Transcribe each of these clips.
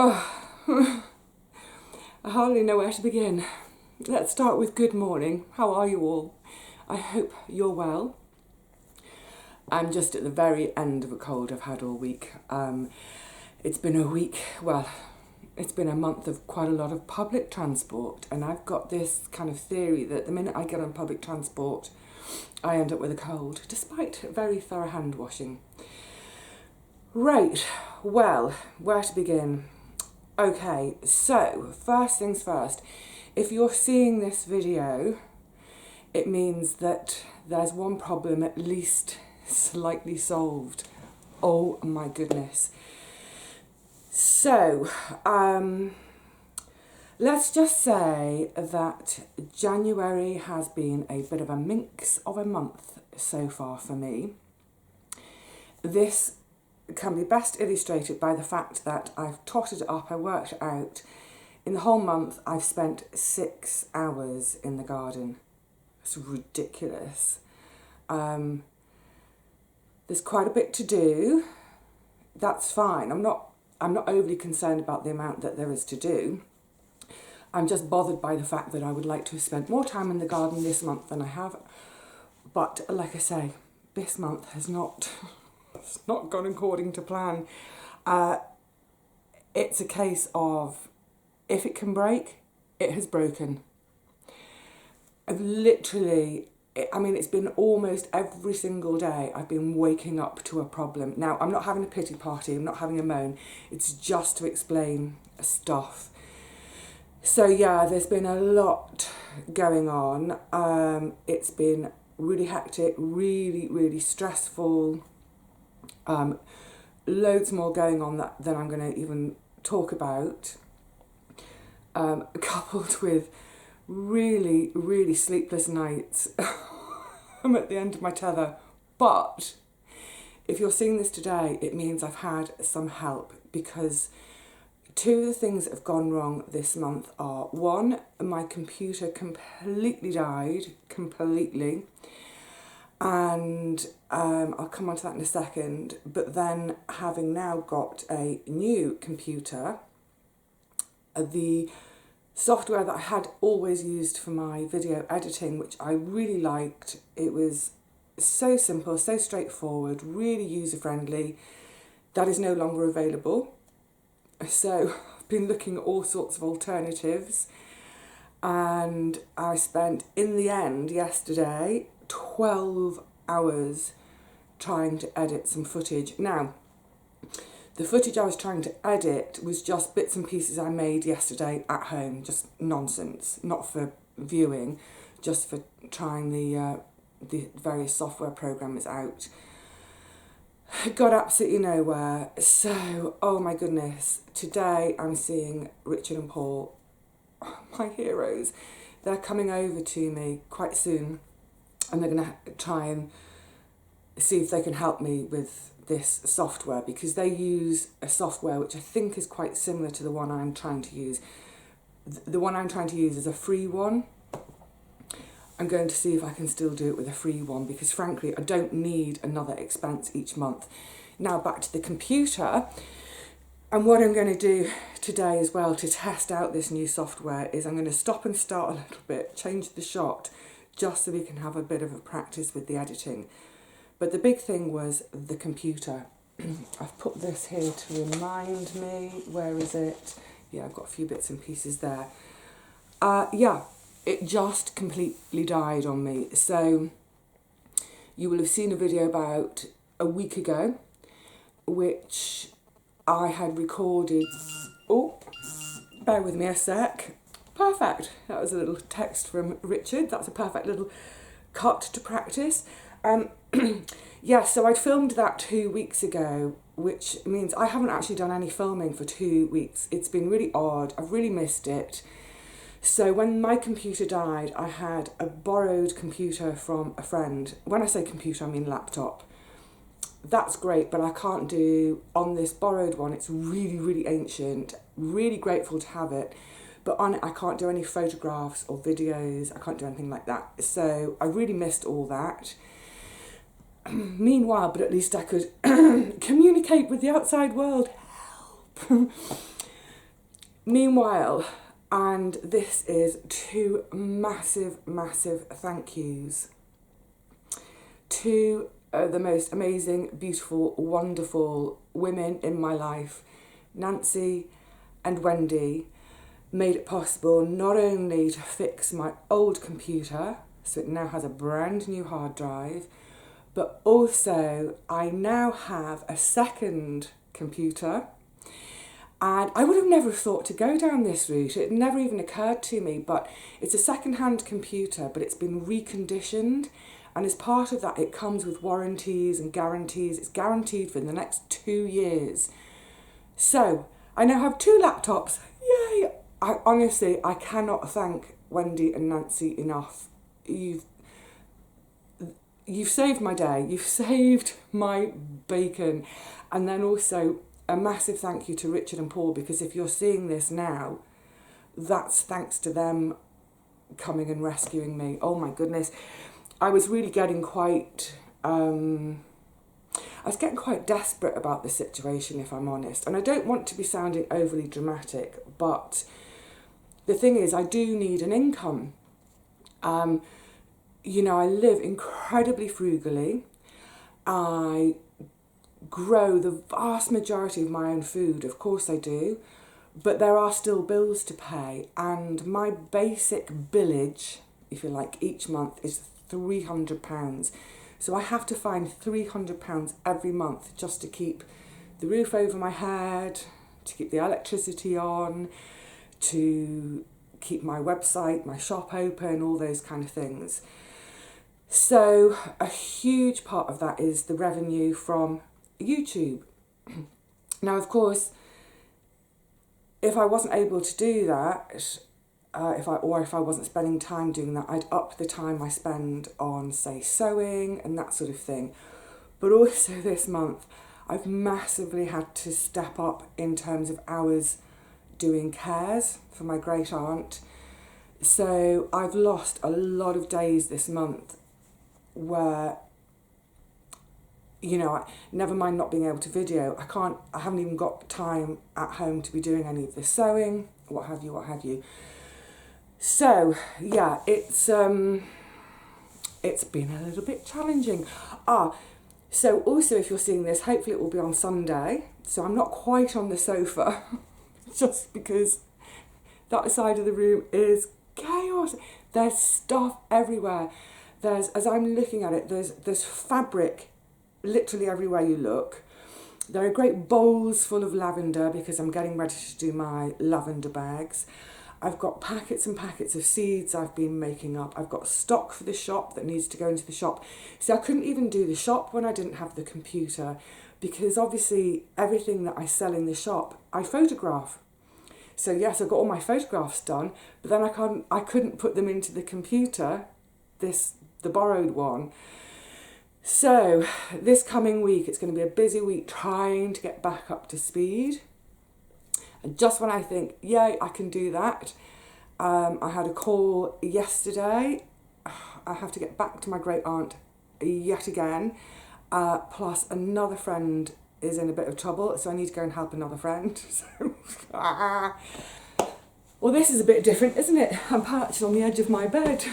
Oh, I hardly know where to begin. Let's start with good morning. How are you all? I hope you're well. I'm just at the very end of a cold I've had all week. It's been a week, well, it's been a month of quite a lot of public transport, and I've got this kind of theory that the minute I get on public transport, I end up with a cold, despite very thorough hand washing. Right, well, where to begin? Okay, so first things first, if you're seeing this video, it means that there's one problem at least slightly solved. Oh my goodness. So, let's just say that January has been a bit of a minx of a month so far for me. This can be best illustrated by the fact that I've totted it up, I worked it out. In the whole month, I've spent 6 hours in the garden. It's ridiculous. There's quite a bit to do. That's fine. I'm not overly concerned about the amount that there is to do. I'm just bothered by the fact that I would like to have spent more time in the garden this month than I have. But like I say, this month has not... It's not gone according to plan. It's a case of, if it can break, it has broken. I've literally, it's been almost every single day I've been waking up to a problem. Now, I'm not having a pity party, I'm not having a moan. It's just to explain stuff. So yeah, there's been a lot going on. It's been really hectic, really stressful. Loads more going on than I'm going to even talk about, coupled with really sleepless nights. I'm at the end of my tether, but if you're seeing this today, it means I've had some help, because two of the things that have gone wrong this month are, one, my computer completely died, and I'll come on to that in a second, but then having now got a new computer, the software that I had always used for my video editing, which I really liked, it was so simple, so straightforward, really user-friendly, that is no longer available. So I've been looking at all sorts of alternatives, and I spent, in the end, yesterday, 12 hours trying to edit some footage. Now, the footage I was trying to edit was just bits and pieces I made yesterday at home, just nonsense, not for viewing, just for trying the various software programs out. Got absolutely nowhere. So, oh my goodness, today I'm seeing Richard and Paul, my heroes. They're coming over to me quite soon, and they're going to try and see if they can help me with this software, because they use a software which I think is quite similar to the one I'm trying to use. The one I'm trying to use is a free one. I'm going to see if I can still do it with a free one, because frankly I don't need another expense each month. Now back to the computer, and what I'm going to do today as well to test out this new software is I'm going to stop and start a little bit, change the shot, just so we can have a bit of a practice with the editing. But the big thing was the computer. I've put this here to remind me, where is it? Yeah, I've got a few bits and pieces there. Yeah, it just completely died on me. So you will have seen a video about a week ago, which I had recorded. Oh, bear with me a sec. Perfect. That was a little text from Richard. That's a perfect little cut to practice. Yeah, so I'd filmed that 2 weeks ago, which means I haven't actually done any filming for 2 weeks. It's been really odd. I've really missed it. So when my computer died, I had a borrowed computer from a friend. When I say computer, I mean laptop. That's great, but I can't do on this borrowed one. It's really ancient. Really grateful to have it. But on it, I can't do any photographs or videos. I can't do anything like that. So I really missed all that. Meanwhile, but at least I could communicate with the outside world. Help. Meanwhile, and this is two massive thank yous to the most amazing, beautiful, wonderful women in my life. Nancy and Wendy made it possible not only to fix my old computer, so it now has a brand new hard drive, but also I now have a second computer. And I would have never thought to go down this route. It never even occurred to me, but it's a second-hand computer, but it's been reconditioned. And as part of that, it comes with warranties and guarantees. It's guaranteed for the next 2 years. So I now have 2 laptops. Yay! I cannot thank Wendy and Nancy enough. You've saved my day. You've saved my bacon. And then also a massive thank you to Richard and Paul, because if you're seeing this now, that's thanks to them coming and rescuing me. Oh my goodness. I was really getting quite desperate about the situation, if I'm honest. And I don't want to be sounding overly dramatic, but the thing is, I do need an income. You know, I live incredibly frugally. I grow the vast majority of my own food, of course I do, but there are still bills to pay, and my basic billage, if you like, each month is £300. So I have to find £300 every month just to keep the roof over my head, to keep the electricity on, to keep my website, my shop open, all those kind of things. So a huge part of that is the revenue from YouTube. Now, of course, if I wasn't able to do that, if I wasn't spending time doing that, I'd up the time I spend on, say, sewing and that sort of thing. But also this month, I've massively had to step up in terms of hours doing cares for my great aunt. So I've lost a lot of days this month where, you know, never mind not being able to video, I haven't even got time at home to be doing any of the sewing, what have you. So, yeah, it's been a little bit challenging. So also if you're seeing this, hopefully it will be on Sunday. So I'm not quite on the sofa, just because that side of the room is chaos. There's stuff everywhere. As I'm looking at it, there's fabric literally everywhere you look. There are great bowls full of lavender because I'm getting ready to do my lavender bags. I've got packets and packets of seeds I've been making up. I've got stock for the shop that needs to go into the shop. See, I couldn't even do the shop when I didn't have the computer, because obviously everything that I sell in the shop, I photograph. So yes, I've got all my photographs done, but then I couldn't put them into the computer, the borrowed one. So this coming week, it's going to be a busy week trying to get back up to speed. And just when I think, yay, I can do that, I had a call yesterday. I have to get back to my great aunt yet again. Plus another friend is in a bit of trouble, so I need to go and help another friend. So, well, this is a bit different, isn't it? I'm perched on the edge of my bed.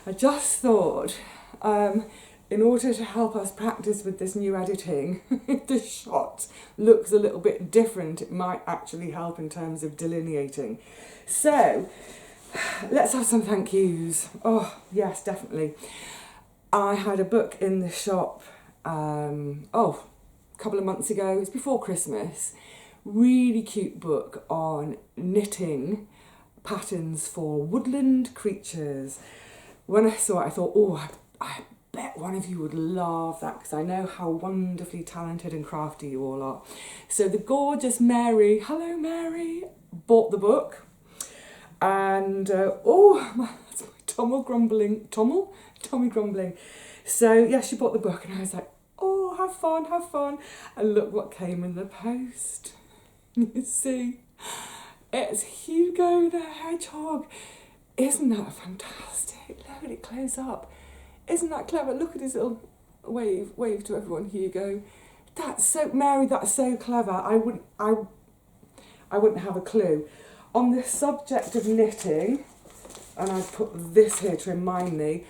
I just thought, in order to help us practice with this new editing, if the shot looks a little bit different, it might actually help in terms of delineating. So, let's have some thank yous. Oh, yes, definitely. I had a book in the shop, a couple of months ago. It was before Christmas. Really cute book on knitting patterns for woodland creatures. When I saw it, I thought, I bet one of you would love that, because I know how wonderfully talented and crafty you all are. So the gorgeous Mary, hello Mary, bought the book. And, that's my Tommy grumbling. So, yeah, she bought the book and I was like, oh, have fun. And look what came in the post. You see, it's Hugo the Hedgehog. Isn't that fantastic? Look at it close up. Isn't that clever? Look at his little wave to everyone, Hugo. That's so, Mary, that's so clever. I I wouldn't have a clue. On the subject of knitting, and I've put this here to remind me,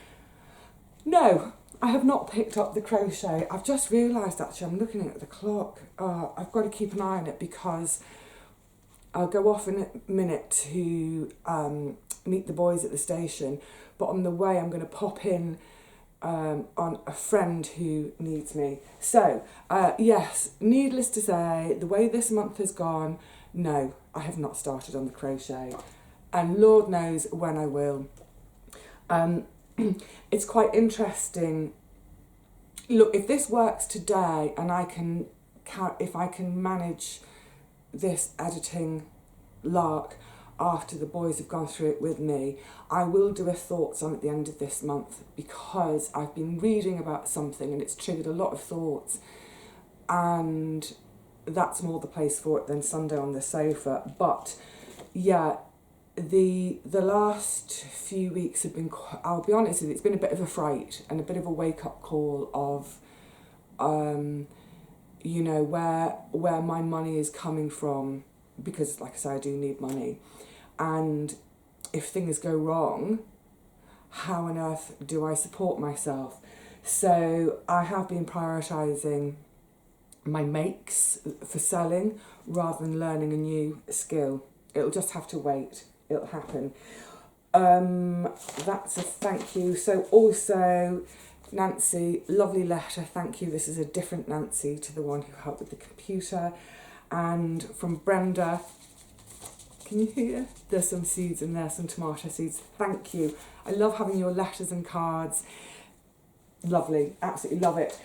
no, I have not picked up the crochet. I've just realised, actually, I'm looking at the clock. I've got to keep an eye on it because I'll go off in a minute to meet the boys at the station. But on the way, I'm going to pop in on a friend who needs me. So, yes, needless to say, the way this month has gone, no, I have not started on the crochet. And Lord knows when I will. It's quite interesting. Look, if this works today and if I can manage this editing lark after the boys have gone through it with me, I will do a thoughts on at the end of this month, because I've been reading about something and it's triggered a lot of thoughts, and that's more the place for it than Sunday on the sofa. But yeah, the last few weeks have been, I'll be honest with you, it's been a bit of a fright and a bit of a wake-up call of you know, where my money is coming from, because like I say, I do need money. And if things go wrong, how on earth do I support myself? So I have been prioritising my makes for selling rather than learning a new skill. It'll just have to wait. It'll happen. That's a thank you. So also, Nancy, lovely letter, thank you. This is a different Nancy to the one who helped with the computer. And from Brenda, can you hear? There's some seeds in there, some tomato seeds. Thank you. I love having your letters and cards. Lovely, absolutely love it.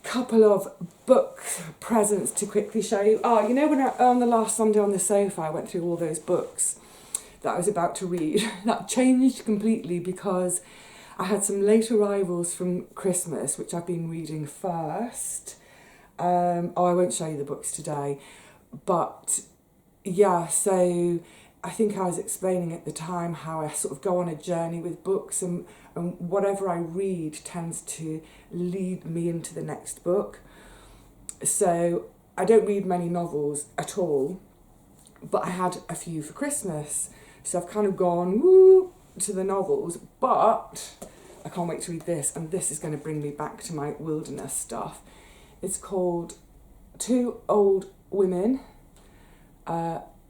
Couple of book presents to quickly show you. Oh, you know, when on the last Sunday on the sofa, I went through all those books that I was about to read. That changed completely because I had some late arrivals from Christmas, which I've been reading first. I won't show you the books today, but yeah, so I think I was explaining at the time how I sort of go on a journey with books, and whatever I read tends to lead me into the next book. So I don't read many novels at all, but I had a few for Christmas. So I've kind of gone woo to the novels, but I can't wait to read this, and this is going to bring me back to my wilderness stuff. It's called Two Old Women.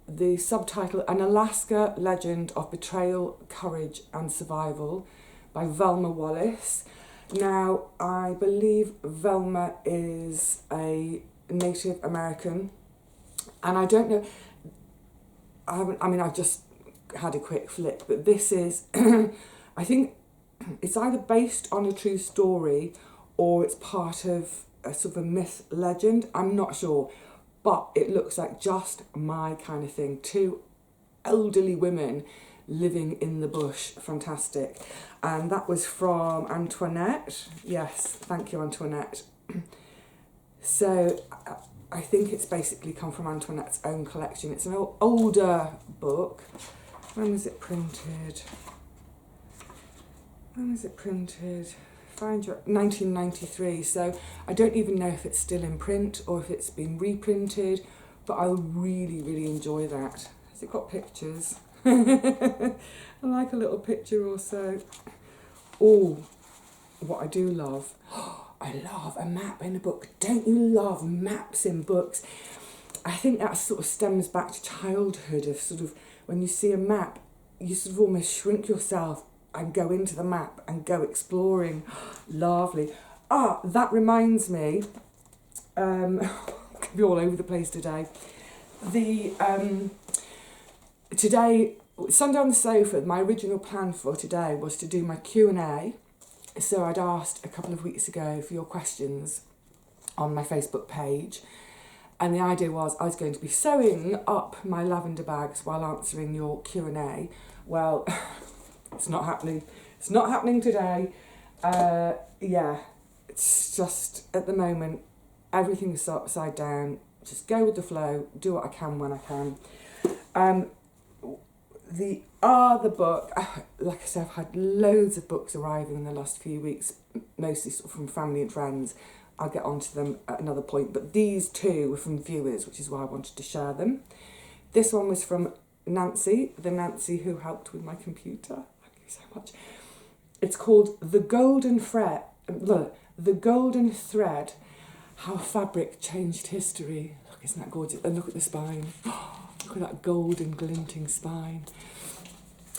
The subtitle, An Alaska Legend of Betrayal, Courage and Survival by Velma Wallace. Now, I believe Velma is a Native American, and I don't know, I've just had a quick flick, but this is, I think it's either based on a true story or it's part of a sort of a myth legend, I'm not sure. But it looks like just my kind of thing. Two elderly women living in the bush. Fantastic. And that was from Antoinette. Yes, thank you, Antoinette. So I think it's basically come from Antoinette's own collection. It's an older book. When was it printed? 1993, so I don't even know if it's still in print or if it's been reprinted, but I really, really enjoy that. Has it got pictures? I like a little picture or so. Oh, what I do love, I love a map in a book. Don't you love maps in books? I think that sort of stems back to childhood, of sort of when you see a map, you sort of almost shrink yourself and go into the map and go exploring. Lovely. That reminds me, could be all over the place today. Today, Sunday on the sofa, my original plan for today was to do my Q&A. So I'd asked a couple of weeks ago for your questions on my Facebook page. And the idea was I was going to be sewing up my lavender bags while answering your Q&A. Well, it's not happening. It's not happening today. Yeah, it's just, at the moment, everything's so upside down. Just go with the flow, do what I can when I can. The other book, like I said, I've had loads of books arriving in the last few weeks, mostly sort of from family and friends. I'll get onto them at another point, but these two were from viewers, which is why I wanted to share them. This one was from Nancy, the Nancy who helped with my computer. Thank you so much. It's called The Golden Thread. Look, The Golden Thread, How Fabric Changed History. Look, isn't that gorgeous? And look at the spine. Look at that golden glinting spine.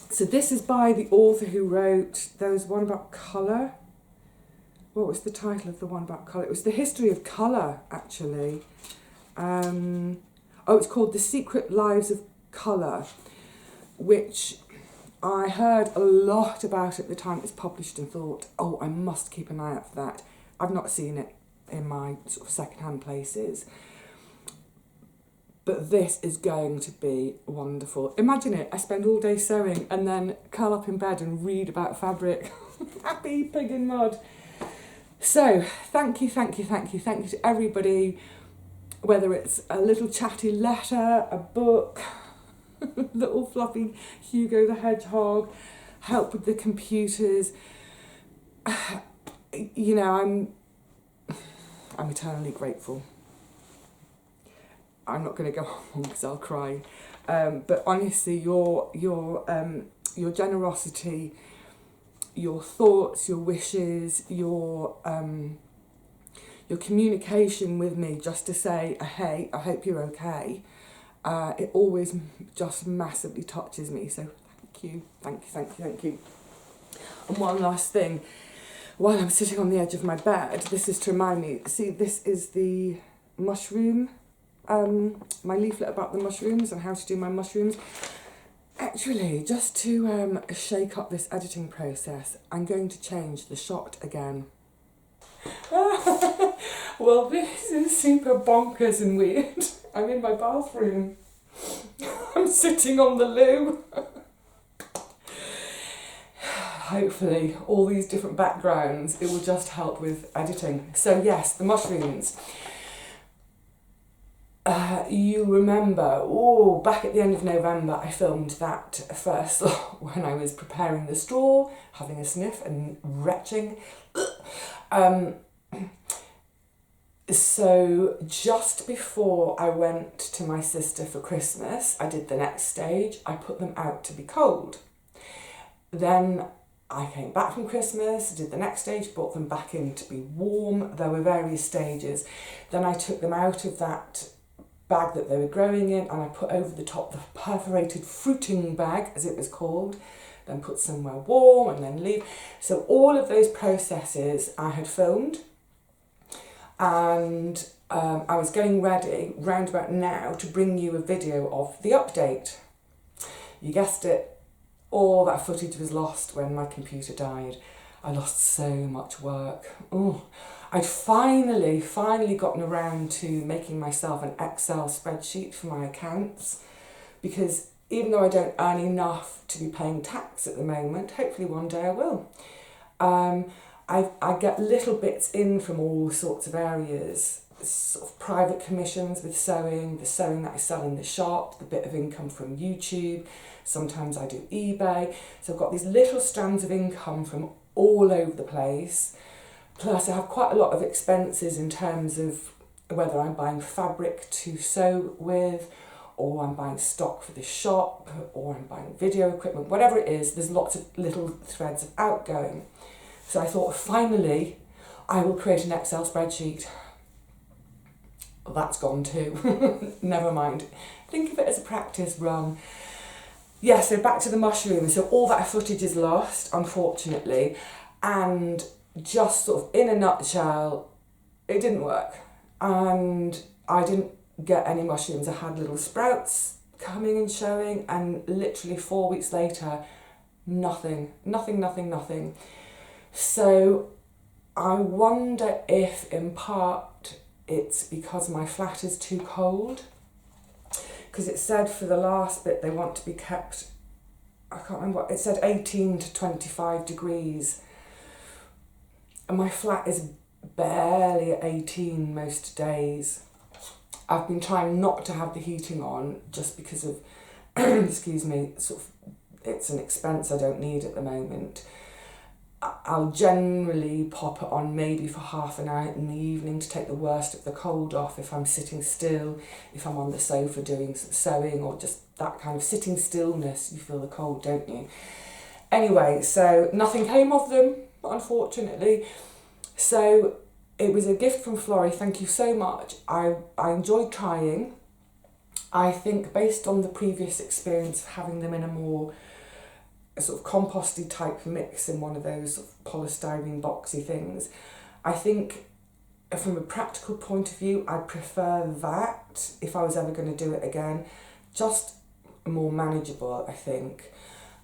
So this is by the author who wrote, there was one about colour. What was the title of the one about colour? It was The History of Colour, actually. It's called The Secret Lives of Colour, which I heard a lot about at the time it was published and thought, oh, I must keep an eye out for that. I've not seen it in my sort of second-hand places. But this is going to be wonderful. Imagine it, I spend all day sewing and then curl up in bed and read about fabric. Happy pig in mud. So, thank you to everybody, whether it's a little chatty letter, a book, little fluffy Hugo the Hedgehog, help with the computers. You know, I'm eternally grateful. I'm not going to go on because I'll cry. But honestly, your generosity, your thoughts, your wishes, your communication with me, just to say, hey, I hope you're okay. It always just massively touches me. So thank you. And one last thing, while I'm sitting on the edge of my bed, this is to remind me. See, this is the mushroom. My leaflet about the mushrooms and how to do my mushrooms. Actually, just to shake up this editing process, I'm going to change the shot again. Well, this is super bonkers and weird. I'm in my bathroom. I'm sitting on the loo. Hopefully, all these different backgrounds, it will just help with editing. So yes, the mushrooms. You remember, back at the end of November, I filmed that first when I was preparing the straw, having a sniff and retching. So just before I went to my sister for Christmas, I did the next stage. I put them out to be cold. Then I came back from Christmas, did the next stage, brought them back in to be warm. There were various stages. Then I took them out of that bag that they were growing in and I put over the top the perforated fruiting bag, as it was called, then put somewhere warm and then leave. So all of those processes I had filmed, and I was getting ready round about now to bring you a video of the update. You guessed it, all that footage was lost when my computer died. I lost so much work. I'd finally gotten around to making myself an Excel spreadsheet for my accounts, because even though I don't earn enough to be paying tax at the moment, hopefully one day I will. I get little bits in from all sorts of areas, sort of private commissions with sewing, the sewing that I sell in the shop, the bit of income from YouTube, sometimes I do eBay. So I've got these little strands of income from all over the place. Plus I have quite a lot of expenses in terms of whether I'm buying fabric to sew with, or I'm buying stock for the shop, or I'm buying video equipment, whatever it is, there's lots of little threads of outgoing. So I thought, finally, I will create an Excel spreadsheet. Well, that's gone too. Never mind. Think of it as a practice run. Yeah, so back to the mushrooms. So all that footage is lost, unfortunately, and just sort of in a nutshell, it didn't work. And I didn't get any mushrooms. I had little sprouts coming and showing, and literally 4 weeks later, nothing. So I wonder if in part it's because my flat is too cold, because it said for the last bit they want to be kept, I can't remember what, it said 18 to 25 degrees, and my flat is barely at 18 most days. I've been trying not to have the heating on just because of, excuse me, sort of, it's an expense I don't need at the moment. I'll generally pop it on maybe for half an hour in the evening to take the worst of the cold off if I'm sitting still, if I'm on the sofa doing some sewing, or just that kind of sitting stillness. You feel the cold, don't you? Anyway, so nothing came of them, unfortunately. So it was a gift from Florrie. Thank you so much. I enjoyed trying. I think based on the previous experience of having them in a sort of composty type mix in one of those sort of polystyrene boxy things, I think from a practical point of view, I'd prefer that if I was ever going to do it again. Just more manageable, I think.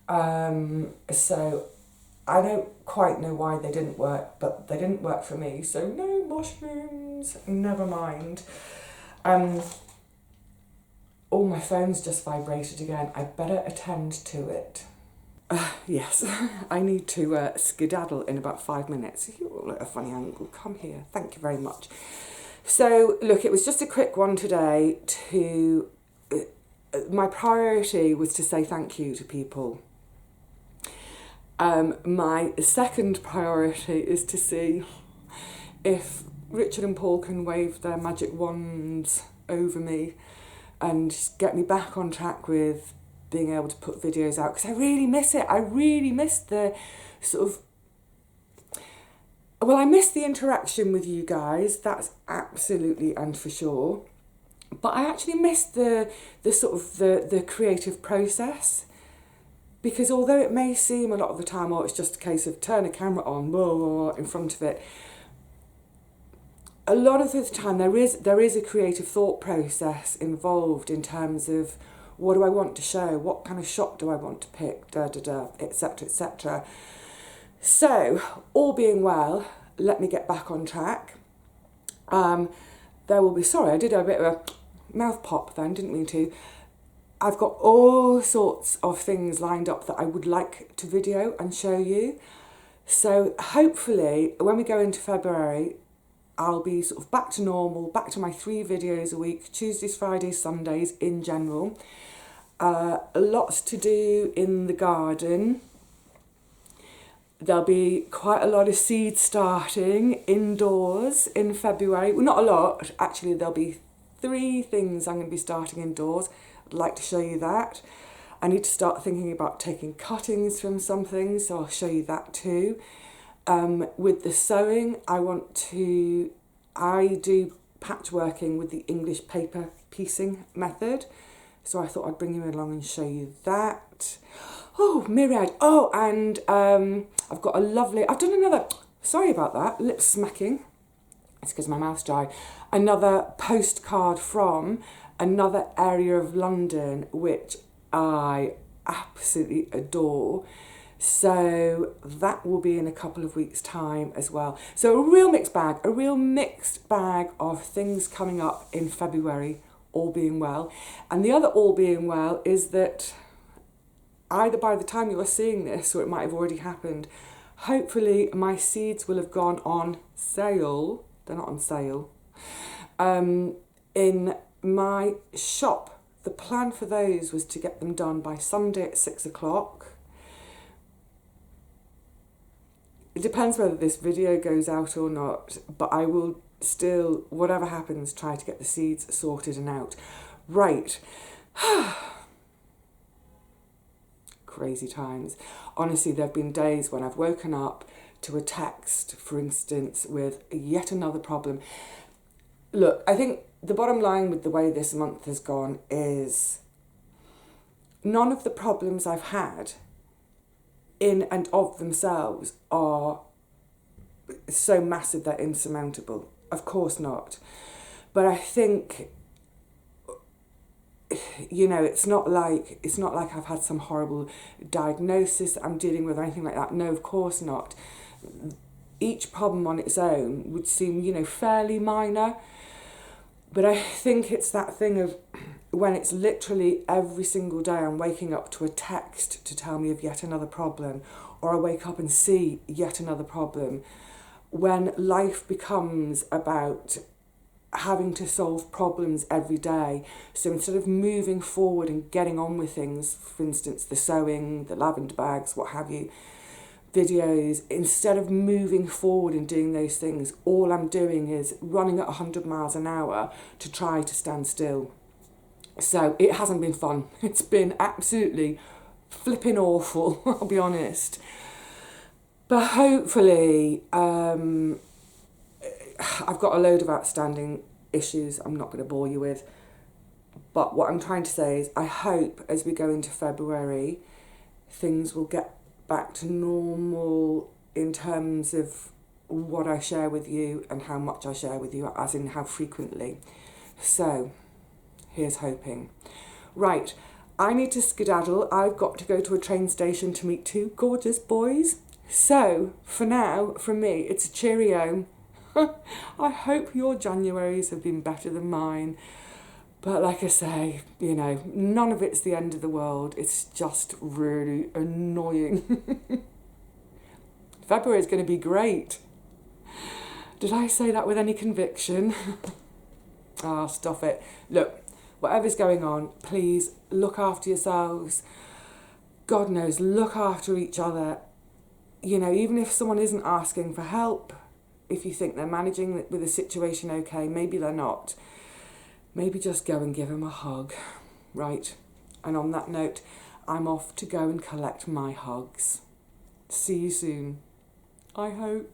So I don't quite know why they didn't work, but they didn't work for me. So no mushrooms, never mind. Oh, my phone's just vibrated again. I better attend to it. Yes, I need to skedaddle in about 5 minutes. You look at a funny angle. Come here. Thank you very much. So, look, it was just a quick one today to... my priority was to say thank you to people. My second priority is to see if Richard and Paul can wave their magic wands over me and get me back on track with being able to put videos out, because I really miss it. I really miss the sort of... Well, I miss the interaction with you guys, that's absolutely and for sure. But I actually miss the sort of the creative process. Because although it may seem a lot of the time, oh, it's just a case of turn a camera on, blah, blah, blah, in front of it, a lot of the time there is a creative thought process involved in terms of what do I want to show, what kind of shot do I want to pick, etc, etc. So, all being well, let me get back on track. There will be, sorry, I did a bit of a mouth pop then, didn't mean to. I've got all sorts of things lined up that I would like to video and show you. So hopefully when we go into February, I'll be sort of back to normal, back to my 3 videos a week, Tuesdays, Fridays, Sundays in general. Lots to do in the garden. There'll be quite a lot of seed starting indoors in February. Well, not a lot, actually there'll be 3 things I'm going to be starting indoors. I'd like to show you that. I need to start thinking about taking cuttings from something, so I'll show you that too. With the sewing, I do patchworking with the English paper piecing method, so I thought I'd bring you along and show you that. Oh, myriad. Oh, and I've got a lovely, I've done another, sorry about that, lip smacking. It's because my mouth's dry. Another postcard from another area of London, which I absolutely adore. So that will be in a couple of weeks' time as well. So a real mixed bag of things coming up in February, all being well. And the other all being well is that either by the time you are seeing this, or it might have already happened, hopefully my seeds will have gone on sale. They're not on sale. In my shop. The plan for those was to get them done by Sunday at 6 o'clock. It depends whether this video goes out or not, but I will still, whatever happens, try to get the seeds sorted and out. Right. Crazy times. Honestly, there have been days when I've woken up to a text, for instance, with yet another problem. Look, I think the bottom line with the way this month has gone is none of the problems I've had in and of themselves are so massive they're insurmountable. Of course not. But I think, you know, it's not like I've had some horrible diagnosis I'm dealing with or anything like that. No, of course not. Each problem on its own would seem, you know, fairly minor. But I think it's that thing of when it's literally every single day I'm waking up to a text to tell me of yet another problem, or I wake up and see yet another problem, when life becomes about having to solve problems every day. So instead of moving forward and getting on with things, for instance, the sewing, the lavender bags, what have you, videos, instead of moving forward and doing those things, all I'm doing is running at 100 miles an hour to try to stand still. So it hasn't been fun. It's been absolutely flipping awful, I'll be honest. But hopefully, I've got a load of outstanding issues I'm not going to bore you with. But what I'm trying to say is I hope as we go into February, things will get back to normal in terms of what I share with you and how much I share with you, as in how frequently. So, here's hoping. Right, I need to skedaddle. I've got to go to a train station to meet two gorgeous boys. So, for now, from me, it's a cheerio. I hope your Januaries have been better than mine. But like I say, you know, none of it's the end of the world. It's just really annoying. February is going to be great. Did I say that with any conviction? Ah, stop it. Look, whatever's going on, please look after yourselves. God knows, look after each other. You know, even if someone isn't asking for help, if you think they're managing with the situation okay, maybe they're not. Maybe just go and give them a hug, right? And on that note, I'm off to go and collect my hugs. See you soon, I hope.